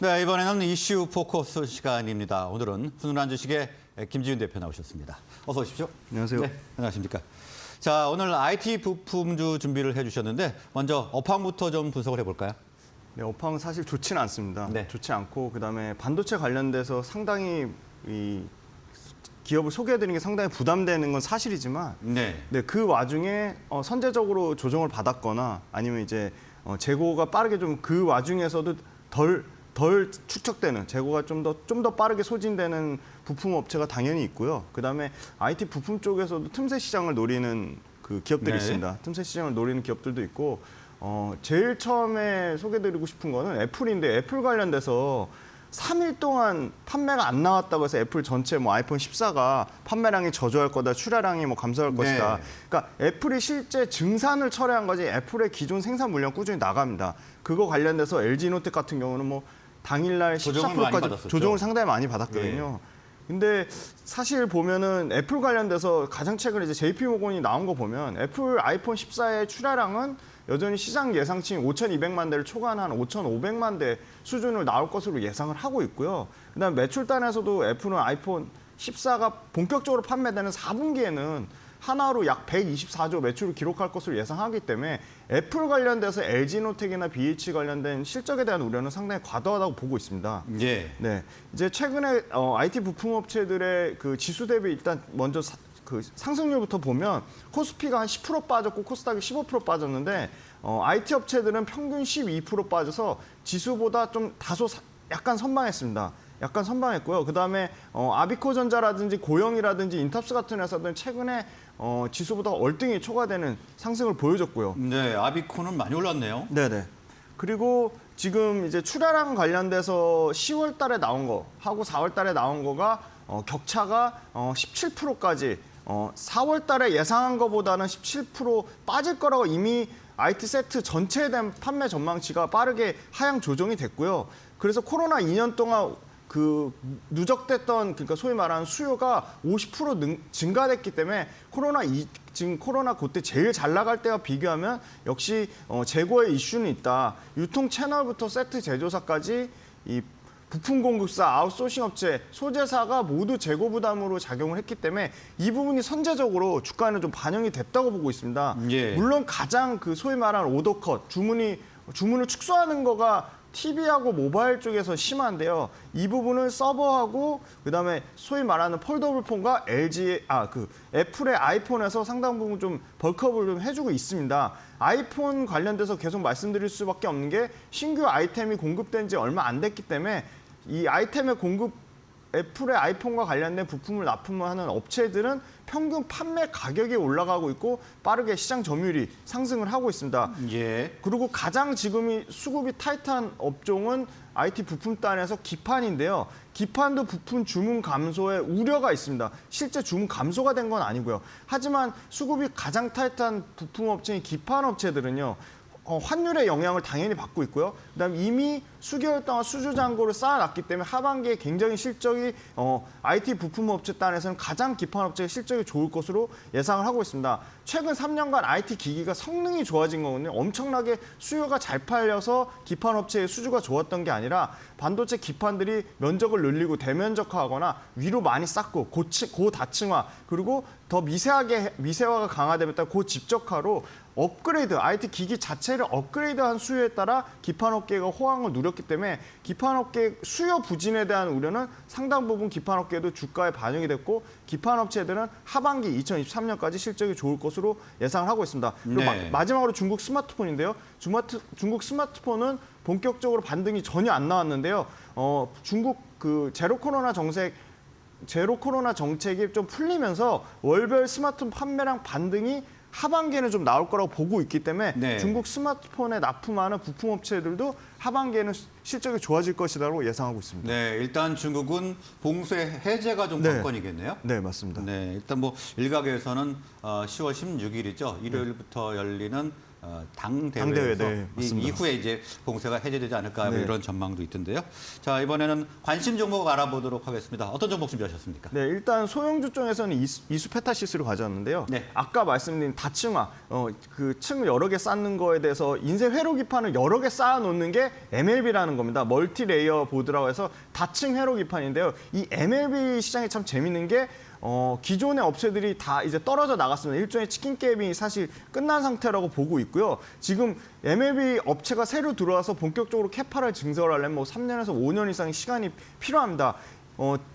네, 이번에는 이슈 포커스 시간입니다. 오늘은 훈훈한 주식의 김지윤 대표 나오셨습니다. 어서 오십시오. 안녕하세요. 네, 안녕하십니까. 자, 오늘 IT 부품주 준비를 해주셨는데 먼저 업황부터 좀 분석을 해볼까요? 네, 업황은 사실 좋지는 않습니다. 네. 좋지 않고 그다음에 반도체 관련돼서 상당히 이 기업을 소개해드리는 게 상당히 부담되는 건 사실이지만 네. 네, 그 와중에 선제적으로 조정을 받았거나 아니면 이제 재고가 빠르게 좀 그 와중에서도 덜 축적되는 재고가 좀 더 빠르게 소진되는 부품 업체가 당연히 있고요. 그다음에 IT 부품 쪽에서도 틈새 시장을 노리는 그 기업들이 네. 있습니다. 틈새 시장을 노리는 기업들도 있고 제일 처음에 소개드리고 싶은 거는 애플인데 애플 관련돼서 3일 동안 판매가 안 나왔다고 해서 애플 전체 뭐 아이폰 14가 판매량이 저조할 거다, 출하량이 뭐 감소할 것이다. 그러니까 애플이 실제 증산을 철회한 거지 애플의 기존 생산 물량 꾸준히 나갑니다. 그거 관련돼서 LG노텍 같은 경우는 뭐 당일날 조정을 많이 14%까지 받았었죠. 조정을 상당히 많이 받았거든요. 근데 사실 보면은 애플 관련돼서 가장 최근에 이제 JP모건이 나온 거 보면 애플 아이폰 14의 출하량은 여전히 시장 예상치인 5,200만 대를 초과한 5,500만 대 수준으로 나올 것으로 예상을 하고 있고요. 그다음 매출단에서도 애플은 아이폰 14가 본격적으로 판매되는 4분기에는 하나로 약 124조 매출을 기록할 것으로 예상하기 때문에 애플 관련돼서 LG노텍이나 BH 관련된 실적에 대한 우려는 상당히 과도하다고 보고 있습니다. 예. 네, 이제 최근에 IT 부품 업체들의 그 지수 대비 일단 먼저 그 상승률부터 보면 코스피가 한 10% 빠졌고 코스닥이 15% 빠졌는데 IT 업체들은 평균 12% 빠져서 지수보다 좀 다소 약간 선방했습니다. 약간 선방했고요. 그다음에 아비코전자라든지 고영이라든지 인탑스 같은 회사들은 최근에 지수보다 월등히 초과되는 상승을 보여줬고요. 네, 아비코는 많이 올랐네요. 네네. 그리고 지금 이제 출하량 관련돼서 10월 달에 나온 거 하고 4월 달에 나온 거가 격차가 17%까지 4월 달에 예상한 것보다는 17% 빠질 거라고 이미 IT 세트 전체에 대한 판매 전망치가 빠르게 하향 조정이 됐고요. 그래서 코로나 2년 동안 그 누적됐던 그러니까 소위 말하는 수요가 50% 증가됐기 때문에 지금 코로나 그때 제일 잘 나갈 때와 비교하면 역시 재고의 이슈는 있다. 유통 채널부터 세트 제조사까지 이 부품 공급사, 아웃소싱 업체, 소재사가 모두 재고 부담으로 작용을 했기 때문에 이 부분이 선제적으로 주가에는 좀 반영이 됐다고 보고 있습니다. 예. 물론 가장 그 소위 말하는 오더컷, 주문을 축소하는 거가 TV하고 모바일 쪽에서 심한데요. 이 부분은 서버하고 그다음에 소위 말하는 폴더블 폰과 애플의 아이폰에서 상당 부분 좀 벌크업을 좀 해주고 있습니다. 아이폰 관련돼서 계속 말씀드릴 수밖에 없는 게 신규 아이템이 공급된 지 얼마 안 됐기 때문에 이 아이템의 애플의 아이폰과 관련된 부품을 납품하는 업체들은 평균 판매 가격이 올라가고 있고 빠르게 시장 점유율이 상승을 하고 있습니다. 예. 그리고 가장 지금이 수급이 타이트한 업종은 IT 부품단에서 기판인데요. 기판도 부품 주문 감소에 우려가 있습니다. 실제 주문 감소가 된 건 아니고요. 하지만 수급이 가장 타이트한 부품 업체인 기판 업체들은요. 환율의 영향을 당연히 받고 있고요. 그다음 이미 수개월 동안 수주 잔고를 쌓아놨기 때문에 하반기에 굉장히 실적이 IT 부품 업체 단에서는 가장 기판 업체의 실적이 좋을 것으로 예상을 하고 있습니다. 최근 3년간 IT 기기가 성능이 좋아진 거거든요. 엄청나게 수요가 잘 팔려서 기판 업체의 수주가 좋았던 게 아니라 반도체 기판들이 면적을 늘리고 대면적화하거나 위로 많이 쌓고 고다층화 그리고 더 미세화가 강화되면 고집적화로 업그레이드, IT 기기 자체를 업그레이드한 수요에 따라 기판업계가 호황을 누렸기 때문에 기판업계 수요 부진에 대한 우려는 상당 부분 기판업계도 주가에 반영이 됐고 기판업체들은 하반기 2023년까지 실적이 좋을 것으로 예상을 하고 있습니다. 그리고 네. 마지막으로 중국 스마트폰인데요. 중국 스마트폰은 본격적으로 반등이 전혀 안 나왔는데요. 중국 그 제로 코로나 정책이 좀 풀리면서 월별 스마트폰 판매량 반등이 하반기에는 좀 나올 거라고 보고 있기 때문에 네. 중국 스마트폰에 납품하는 부품업체들도 하반기에는 실적이 좋아질 것이라고 예상하고 있습니다. 네, 일단 중국은 봉쇄 해제가 좀 네. 관건이겠네요. 네, 맞습니다. 네, 일단 뭐 일각에서는 10월 16일이죠. 일요일부터 열리는 당대회에서 당대회에서 맞습니다. 이후에 이제 봉쇄가 해제되지 않을까 네. 이런 전망도 있던데요. 자, 이번에는 관심 종목 알아보도록 하겠습니다. 어떤 종목 준비하셨습니까? 네, 일단 소형주 쪽에서는 이수페타시스를 가져왔는데요. 네. 아까 말씀드린 다층화, 그 층을 여러 개 쌓는 거에 대해서 인쇄 회로 기판을 여러 개 쌓아 놓는 게 MLB라는 겁니다. 멀티 레이어 보드라고 해서 다층 회로 기판인데요. 이 MLB 시장이 참 재밌는 게 기존의 업체들이 다 이제 떨어져 나갔습니다. 일종의 치킨 게임이 사실 끝난 상태라고 보고 있고요. 지금 MLB 업체가 새로 들어와서 본격적으로 캐파를 증설하려면 뭐 3년에서 5년 이상의 시간이 필요합니다.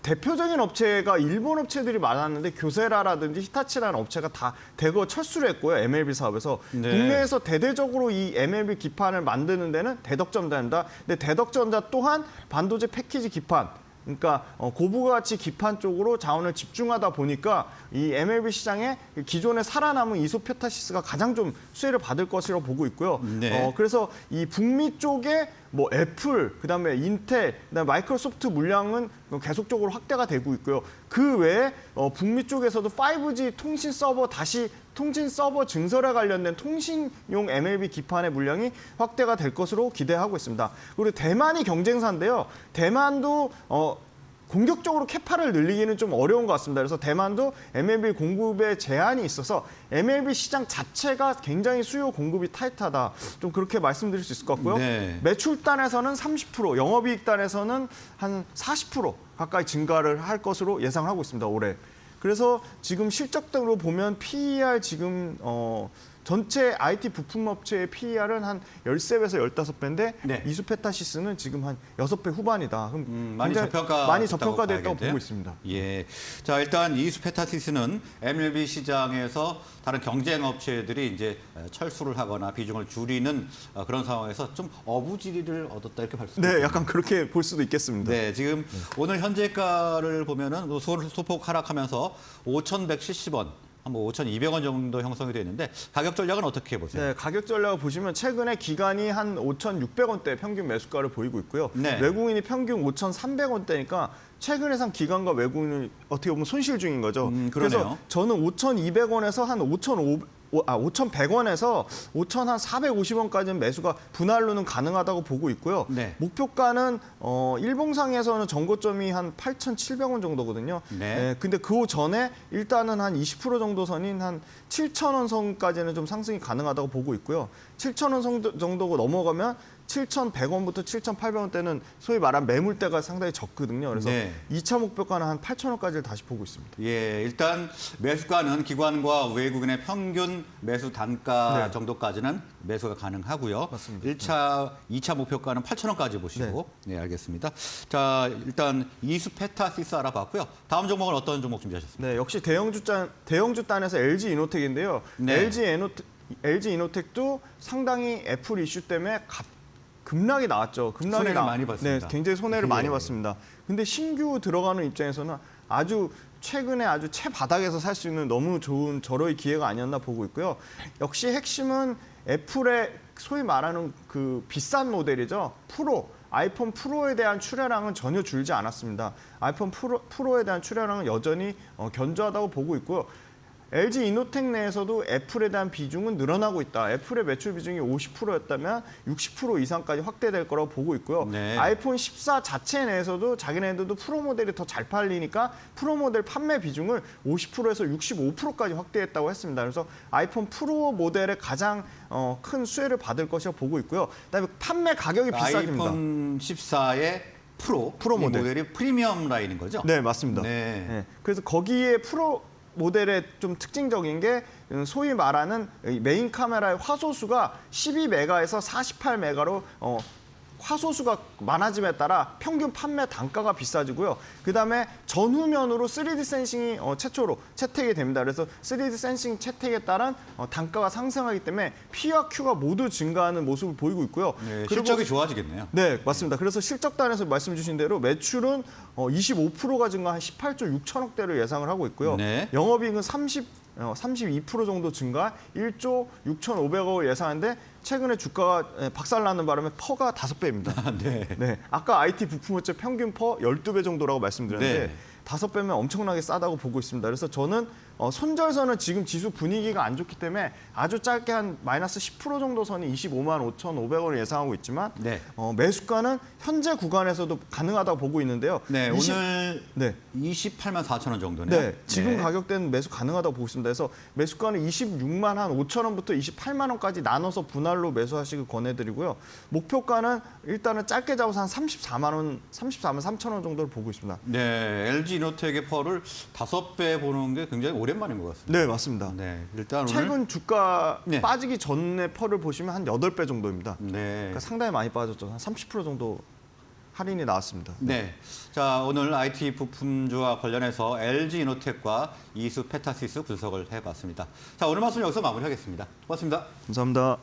대표적인 업체가 일본 업체들이 많았는데 교세라라든지 히타치라는 업체가 다 대거 철수를 했고요. MLB 사업에서. 네. 국내에서 대대적으로 이 MLB 기판을 만드는 데는 대덕전자입니다. 근데 대덕전자 또한 반도체 패키지 기판, 그러니까 고부가치 기판 쪽으로 자원을 집중하다 보니까 이 MLB 시장에 기존에 살아남은 이소페타시스가 가장 좀 수혜를 받을 것이라고 보고 있고요. 네. 그래서 이 북미 쪽에 뭐 애플, 그다음에 인텔, 그다음에 마이크로소프트 물량은 계속적으로 확대가 되고 있고요. 그 외에 북미 쪽에서도 5G 통신 서버 증설에 관련된 통신용 MLB 기판의 물량이 확대가 될 것으로 기대하고 있습니다. 그리고 대만이 경쟁사인데요. 대만도 공격적으로 캐파를 늘리기는 좀 어려운 것 같습니다. 그래서 대만도 MLB 공급에 제한이 있어서 MLB 시장 자체가 굉장히 수요 공급이 타이트하다. 좀 그렇게 말씀드릴 수 있을 것 같고요. 네. 매출단에서는 30%, 영업이익단에서는 한 40% 가까이 증가를 할 것으로 예상을 하고 있습니다. 올해. 그래서 지금 실적으로 보면 PER 지금 전체 IT 부품 업체의 PER은 한 13배에서 15배인데 네. 이수페타시스는 지금 한 6배 후반이다. 그럼 많이 굉장히 저평가됐다고 보고 있습니다. 예. 자, 일단 이수페타시스는 MLB 시장에서 다른 경쟁 업체들이 이제 철수를 하거나 비중을 줄이는 그런 상황에서 좀 어부지리를 얻었다 이렇게 볼 수 있습니다. 네, 약간 그렇게 볼 수도 있겠습니다. 네, 지금 오늘 현재가를 보면은 소폭 하락하면서 5,170원, 뭐 5,200원 정도 형성이 되어 있는데 가격 전략은 어떻게 보세요? 네, 가격 전략을 보시면 최근에 기관이 한 5,600원대 평균 매수가를 보이고 있고요. 네. 외국인이 평균 5,300원대니까 최근에 산 기관과 외국인은 어떻게 보면 손실 중인 거죠. 그러네요. 그래서 저는 5,200원에서 한 5,100원에서 5,450원까지는 매수가 분할로는 가능하다고 보고 있고요. 네. 목표가는 일봉상에서는 정고점이 한 8,700원 정도거든요. 네. 근데 그 전에 일단은 한 20% 정도 선인 한 7,000원 선까지는 좀 상승이 가능하다고 보고 있고요. 7,000원 정도가 넘어가면 7,100원부터 7,800원대는 소위 말한 매물대가 상당히 적거든요. 그래서 네. 2차 목표가는 한 8,000원까지를 다시 보고 있습니다. 예, 일단 매수가는 기관과 외국인의 평균 매수 단가 네. 정도까지는 매수가 가능하고요. 맞습니다. 2차 목표가는 8,000원까지 보시고. 네, 알겠습니다. 자, 일단 이수페타시스 알아봤고요. 다음 종목은 어떤 종목 준비하셨습니까? 네, 역시 대형주단에서 LG 이노텍인데요. 네. LG 이노텍도 상당히 애플 이슈 때문에 급락이 나왔죠. 손해를 많이 봤습니다. 네, 굉장히 손해를 예. 많이 봤습니다. 근데 신규 들어가는 입장에서는 아주 최근에 아주 최바닥에서 살 수 있는 너무 좋은 절호의 기회가 아니었나 보고 있고요. 역시 핵심은 애플의 소위 말하는 그 비싼 모델이죠. 아이폰 프로에 대한 출하량은 전혀 줄지 않았습니다. 아이폰 프로에 대한 출하량은 여전히 견조하다고 보고 있고요. LG 이노텍 내에서도 애플에 대한 비중은 늘어나고 있다. 애플의 매출 비중이 50%였다면 60% 이상까지 확대될 거라고 보고 있고요. 네. 아이폰 14 자체 내에서도 자기네들도 프로 모델이 더 잘 팔리니까 프로 모델 판매 비중을 50%에서 65%까지 확대했다고 했습니다. 그래서 아이폰 프로 모델의 가장 큰 수혜를 받을 것이라고 보고 있고요. 그다음에 판매 가격이 비싸집니다. 아이폰 14의 프로 모델. 모델이 프리미엄 라인인 거죠? 네, 맞습니다. 네. 네, 그래서 거기에 프로 모델의 좀 특징적인 게 소위 말하는 메인 카메라의 화소수가 12메가에서 48메가로 화소수가 많아짐에 따라 평균 판매 단가가 비싸지고요. 그다음에 전후면으로 3D 센싱이 최초로 채택이 됩니다. 그래서 3D 센싱 채택에 따른 단가가 상승하기 때문에 P와 Q가 모두 증가하는 모습을 보이고 있고요. 네, 그리고 실적이 좋아지겠네요. 네, 맞습니다. 그래서 실적단에서 말씀 주신 대로 매출은 25%가 증가한 18조 6천억대를 예상을 하고 있고요. 네. 영업이익은 32% 정도 증가, 1조 6,500억을 예상하는데 최근에 주가가 박살나는 바람에 퍼가 5배입니다. 네. 네, 아까 IT 부품업체 평균 퍼 12배 정도라고 말씀드렸는데 네. 5배면 엄청나게 싸다고 보고 있습니다. 그래서 저는 손절선은 지금 지수 분위기가 안 좋기 때문에 아주 짧게 한 마이너스 10% 정도 선이 25만 5,500원을 예상하고 있지만 네. 매수가는 현재 구간에서도 가능하다고 보고 있는데요. 네, 오늘 네. 28만 4천 원 정도네요. 네, 지금 가격대는 매수 가능하다고 보고 있습니다. 그래서 매수가는 26만 한 5천 원부터 28만 원까지 나눠서 분할로 매수하시길 권해드리고요. 목표가는 일단은 짧게 잡아서 한 34만 3천 원 정도를 보고 있습니다. 네, LG 이노텍의 펄을 5배 보는 게 굉장히 오랜만인 것 같습니다. 네, 맞습니다. 네, 일단 오늘 최근 주가 네. 빠지기 전에 펄을 보시면 한 8배 정도입니다. 네. 그러니까 상당히 많이 빠졌죠. 한 30% 정도 할인이 나왔습니다. 네. 자, 오늘 IT 부품주와 관련해서 LG 이노텍과 이수 페타시스 분석을 해봤습니다. 자, 오늘 말씀 여기서 마무리하겠습니다. 고맙습니다. 감사합니다.